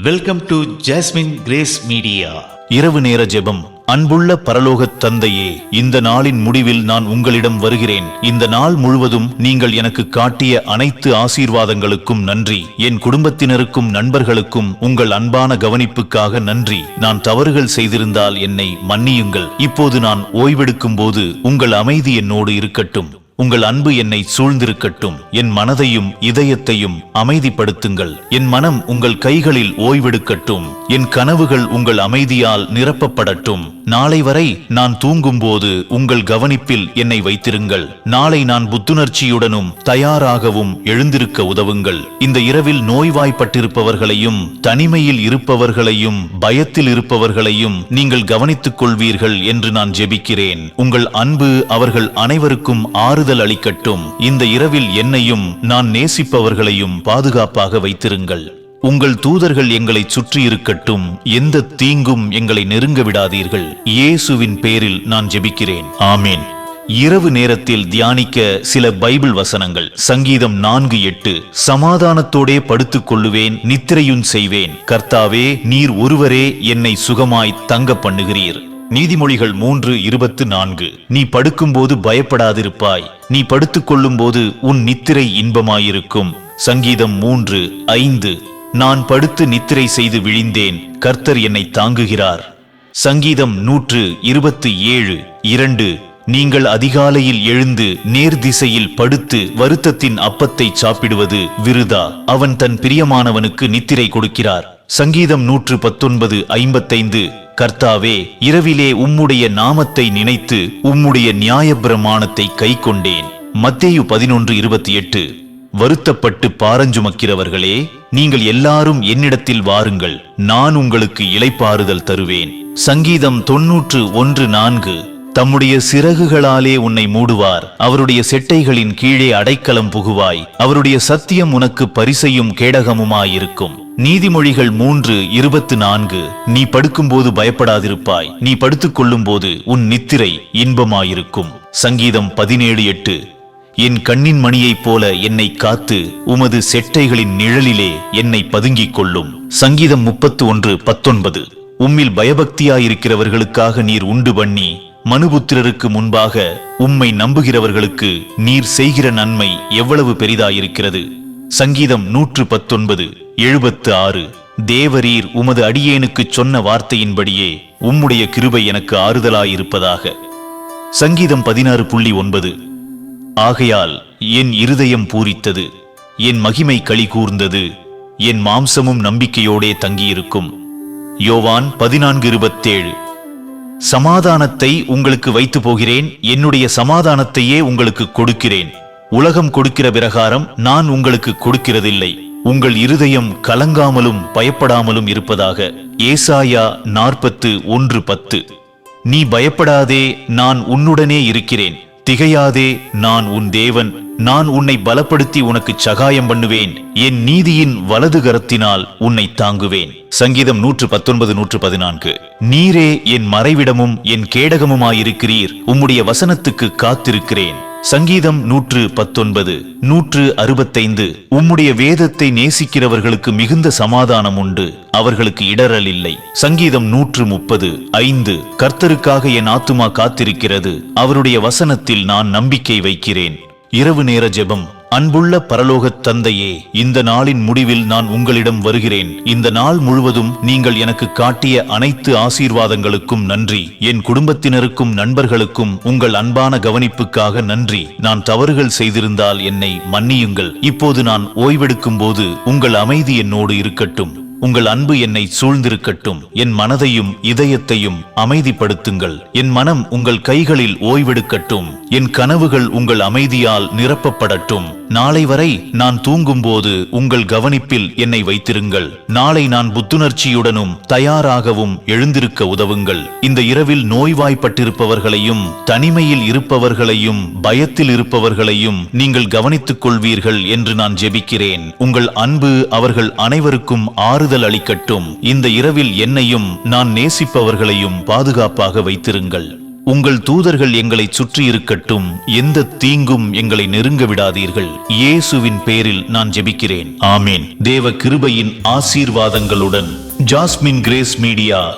Welcome to jasmine grace media. இரவு நேர ஜெபம். அன்புள்ள பரலோகத் தந்தையே, இந்த நாளின் முடிவில் நான் உங்களிடம் வருகிறேன். இந்த நாள் முழுவதும் நீங்கள் எனக்கு காட்டிய அனைத்து ஆசீர்வாதங்களுக்கும் நன்றி. என் குடும்பத்தினருக்கும் நண்பர்களுக்கும் உங்கள் அன்பான கவனிப்புக்காக நன்றி. நான் தவறுகள் செய்திருந்தால் என்னை மன்னியுங்கள். இப்போது நான் ஓய்வெடுக்கும் போது உங்கள் அமைதி என்னோடு இருக்கட்டும். உங்கள் அன்பு என்னை சூழ்ந்திருக்கட்டும். என் மனதையும் இதயத்தையும் அமைதிப்படுத்துங்கள். என் மனம் உங்கள் கைகளில் ஓய்வெடுக்கட்டும். என் கனவுகள் உங்கள் அமைதியால் நிரப்பப்படட்டும். நாளை வரை நான் தூங்கும் போது உங்கள் கவனிப்பில் என்னை வைத்திருங்கள். நாளை நான் புத்துணர்ச்சியுடனும் தயாராகவும் எழுந்திருக்க உதவுங்கள். இந்த இரவில் நோய்வாய்ப்பட்டிருப்பவர்களையும் தனிமையில் இருப்பவர்களையும் பயத்தில் இருப்பவர்களையும் நீங்கள் கவனித்துக் கொள்வீர்கள் என்று நான் ஜெபிக்கிறேன். உங்கள் அன்பு அவர்கள் அனைவருக்கும் ஆறுதல் அளிக்கட்டும். இந்த இரவில் என்னையும் நான் நேசிப்பவர்களையும் பாதுகாப்பாக வைத்திருங்கள். உங்கள் தூதர்கள் எங்களை சுற்றி இருக்கட்டும். எந்த தீங்கும் எங்களை நெருங்க விடாதீர்கள். இயேசுவின் பேரில் நான் ஜெபிக்கிறேன். ஆமீன். இரவு நேரத்தில் தியானிக்க சில பைபிள் வசனங்கள். சங்கீதம் 4:8. சமாதானத்தோடே படுத்துக் கொள்ளுவேன், நித்திரையும் செய்வேன். கர்த்தாவே, நீர் ஒருவரே என்னை சுகமாய் தங்க பண்ணுகிறீர். நீதிமொழிகள் 3:24. நீ படுக்கும்போது பயப்படாதிருப்பாய். நீ படுத்துக் கொள்ளும் போது உன் நித்திரை இன்பமாயிருக்கும். சங்கீதம் 3:5. நான் படுத்து நித்திரை செய்து விழிந்தேன், கர்த்தர் என்னை தாங்குகிறார். சங்கீதம் 127:2. நீங்கள் அதிகாலையில் எழுந்து நேர் திசையில் படுத்து வருத்தத்தின் அப்பத்தை சாப்பிடுவது விருதா. அவன் தன் பிரியமானவனுக்கு நித்திரை கொடுக்கிறார். சங்கீதம் 119:55. கர்த்தாவே, இரவிலே உம்முடைய நாமத்தை நினைத்து உம்முடைய நியாயப்பிரமாணத்தை கைக்கொண்டேன். மத்தேயு 11:28. வருத்தப்பட்டு பாரஞ்சுமக்கிறவர்களே, நீங்கள் எல்லாரும் என்னிடத்தில் வாருங்கள், நான் உங்களுக்கு இளைப்பாறுதல் தருவேன். சங்கீதம் 91:4. தம்முடைய சிறகுகளாலே உன்னை மூடுவார், அவருடைய செட்டைகளின் கீழே அடைக்கலம் புகுவாய். அவருடைய சத்தியம் உனக்கு பரிசையும் கேடகமுமாயிருக்கும். நீதிமொழிகள் 3:24. நீ படுக்கும்போது பயப்படாதிருப்பாய். நீ படுத்துக் கொள்ளும் போது உன் நித்திரை இன்பமாயிருக்கும். சங்கீதம் 17:8. என் கண்ணின் மணியைப் போல என்னை காத்து உமது செட்டைகளின் நிழலிலே என்னை பதுங்கிக் கொள்ளும். சங்கீதம் 31:19. உம்மில் பயபக்தியாயிருக்கிறவர்களுக்காக நீர் உண்டு பண்ணி மனுபுத்திரருக்கு முன்பாக உம்மை நம்புகிறவர்களுக்கு நீர் செய்கிற நன்மை எவ்வளவு பெரிதாயிருக்கிறது. சங்கீதம் 119:76. தேவரீர் உமது அடியேனுக்கு சொன்ன வார்த்தையின்படியே உம்முடைய கிருபை எனக்கு ஆறுதலாயிருப்பதாக. சங்கீதம் 16:9. ஆகையால் என் இருதயம் பூரித்தது, என் மகிமை களி கூர்ந்தது, என் மாம்சமும் நம்பிக்கையோடே தங்கியிருக்கும். யோவான் 14:27. சமாதானத்தை உங்களுக்கு வைத்து போகிறேன், என்னுடைய சமாதானத்தையே உங்களுக்கு கொடுக்கிறேன். உலகம் கொடுக்கிற பிரகாரம் நான் உங்களுக்கு கொடுக்கிறதில்லை. உங்கள் இருதயம் கலங்காமலும் பயப்படாமலும் இருப்பதாக. ஏசாயா 40:1-10. நீ பயப்படாதே, நான் உன்னுடனே இருக்கிறேன். திகையாதே, நான் உன் தேவன். நான் உன்னை பலப்படுத்தி உனக்கு சகாயம் பண்ணுவேன். என் நீதியின் வலது கரத்தினால் உன்னை தாங்குவேன். சங்கீதம் 119:114. நீரே என் மறைவிடமும் என் கேடகமுமாயிருக்கிறீர். உம்முடைய வசனத்துக்கு காத்திருக்கிறேன். சங்கீதம் 119. 165. உம்முடைய வேதத்தை நேசிக்கிறவர்களுக்கு மிகுந்த சமாதானம் உண்டு, அவர்களுக்கு இடரல் இல்லை. சங்கீதம் 130:5. கர்த்தருக்காக என் ஆத்துமா காத்திருக்கிறது, அவருடைய வசனத்தில் நான் நம்பிக்கை வைக்கிறேன். இரவு நேர ஜெபம். அன்புள்ள பரலோகத் தந்தையே, இந்த நாளின் முடிவில் நான் உங்களிடம் வருகிறேன். இந்த நாள் முழுவதும் நீங்கள் எனக்கு காட்டிய அனைத்து ஆசீர்வாதங்களுக்கும் நன்றி. என் குடும்பத்தினருக்கும் நண்பர்களுக்கும் உங்கள் அன்பான கவனிப்புக்காக நன்றி. நான் தவறுகள் செய்திருந்தால் என்னை மன்னியுங்கள். இப்போது நான் ஓய்வெடுக்கும் போது உங்கள் அமைதி என்னோடு இருக்கட்டும். உங்கள் அன்பு என்னை சூழ்ந்திருக்கட்டும். என் மனதையும் இதயத்தையும் அமைதிப்படுத்துங்கள். என் மனம் உங்கள் கைகளில் ஓய்வெடுக்கட்டும். என் கனவுகள் உங்கள் அமைதியால் நிரப்பப்படட்டும். நாளை வரை நான் தூங்கும் போது உங்கள் கவனிப்பில் என்னை வைத்திருங்கள். நாளை நான் புத்துணர்ச்சியுடனும் தயாராகவும் எழுந்திருக்க உதவுங்கள். இந்த இரவில் நோய்வாய்ப்பட்டிருப்பவர்களையும் தனிமையில் இருப்பவர்களையும் பயத்தில் இருப்பவர்களையும் நீங்கள் கவனித்துக் கொள்வீர்கள் என்று நான் ஜெபிக்கிறேன். உங்கள் அன்பு அவர்கள் அனைவருக்கும் ஆறுதல் அளிக்கட்டும். இந்த இரவில் என்னையும் நான் நேசிப்பவர்களையும் பாதுகாப்பாக வைத்திருங்கள். உங்கள் தூதர்கள் எங்களை சுற்றி இருக்கட்டும், எந்த தீங்கும் எங்களை நெருங்க விடாதீர்கள். இயேசுவின் பேரில் நான் ஜெபிக்கிறேன். ஆமீன். தேவ கிருபையின் ஆசீர்வாதங்களுடன் ஜாஸ்மின் கிரேஸ் மீடியா